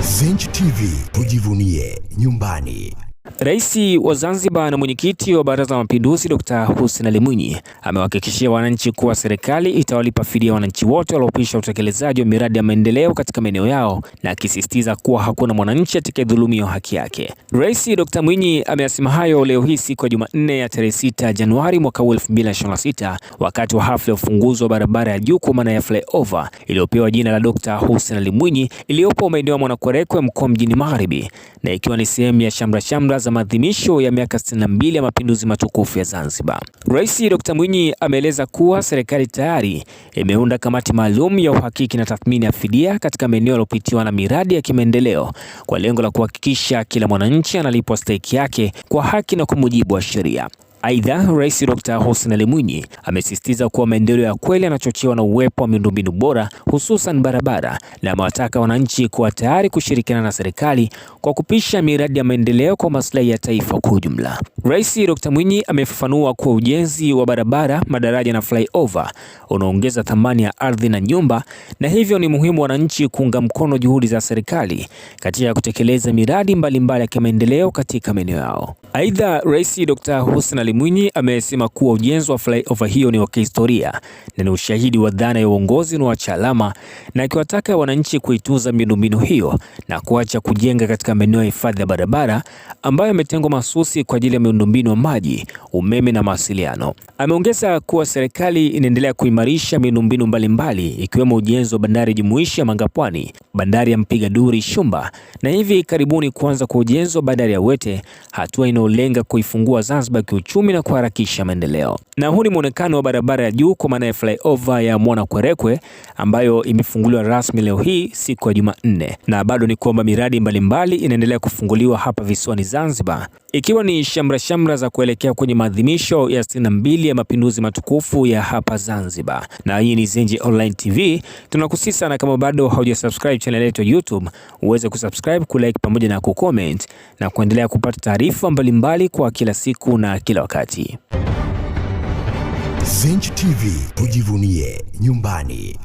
Zenj TV, tujivunie nyumbani. Rais wa Zanzibar na mwenyekiti wa Baraza la Mapinduzi Dr. Hussein Ali Mwinyi amewahakikishia wananchi kuwa serikali itawalipa fidia wananchi wote waliopisha utekelezaji wa miradi ya maendeleo katika maeneo yao, na akisisitiza kuwa hakuna mwananchi atakayedhulumiwa haki yake. Rais Dr. Mwinyi ameyasema hayo leo hii siku ya Jumanne ya tarehe 6 Januari mwaka 2026 wakati wa hafla ya ufunguzi wa barabara ya juu kwa maana ya flyover iliyopewa jina la Dr. Hussein Ali Mwinyi iliyopo maeneo ya Mwanakwerekwe mkoa Mjini Magharibi, na ikiwa ni sehemu ya shamra za maadhimisho ya miaka 62 ya mapinduzi matukufu ya Zanzibar. Rais Dr. Mwinyi ameeleza kuwa serikali tayari imeunda kamati maalum ya uhakiki na tathmini ya fidia katika maeneo yaliyopitiwa na miradi ya kimaendeleo kwa lengo la kuhakikisha kila mwananchi analipwa stahiki yake kwa haki na kwa mujibu wa sheria. Aidha, Rais Dr. Hussein Ali Mwinyi amesisitiza kuwa maendeleo ya kweli yanachochewa na uwepo wa miundombinu bora, hususan barabara, na amewataka wananchi kuwa tayari kushirikiana na serikali kwa kupisha miradi ya maendeleo kwa maslahi ya taifa kwa ujumla. Rais Dr. Mwinyi amefafanua kuwa ujenzi wa barabara, madaraja na flyover unaongeza thamani ya ardhi na nyumba, na hivyo ni muhimu wananchi kuunga mkono juhudi za serikali katika kutekeleza miradi mbalimbali ya kimaendeleo katika maeneo yao. Aidha, Rais Dr. Hussein Ali Mwinyi amesema kuwa ujenzi wa flyover hiyo ni wa kihistoria na ni ushahidi wa dhana ya uongozi unaoacha alama, na akiwataka wananchi kuitunza miundombinu hiyo na kuacha kujenga katika maeneo ya hifadhi ya barabara ambayo yametengwa mahsusi kwa ajili ya miundombinu ya maji, umeme na mawasiliano. Ameongeza kuwa serikali inaendelea kuimarisha miundombinu mbalimbali ikiwemo ujenzi wa bandari jumuishi ya Mangapwani, bandari ya Mpiga Duri Shumba, na hivi karibuni kuanza kwa ujenzi wa bandari ya Wete, hatua inayolenga kuifungua Zanzibar kiuchumi na kuharakisha maendeleo. Na huu ni muonekano wa barabara ya juu kwa maana ya flyover ya Mwanakwerekwe ambayo imefunguliwa rasmi leo hii siku ya Jumanne, na bado ni kwamba miradi mbalimbali inaendelea kufunguliwa hapa visiwani Zanzibar, ikiwa ni shamra za kuelekea kwenye maadhimisho ya 62 ya mapinduzi matukufu ya hapa Zanzibar. Na hii ni Zenj Online TV. Tunakusihi sana, kama bado haujasubscribe channel yetu ya YouTube, uweze kusubscribe, kulike pamoja na kucomment na kuendelea kupata taarifa mbalimbali kwa kila siku na kila wakati. Zenj TV, tujivunie nyumbani.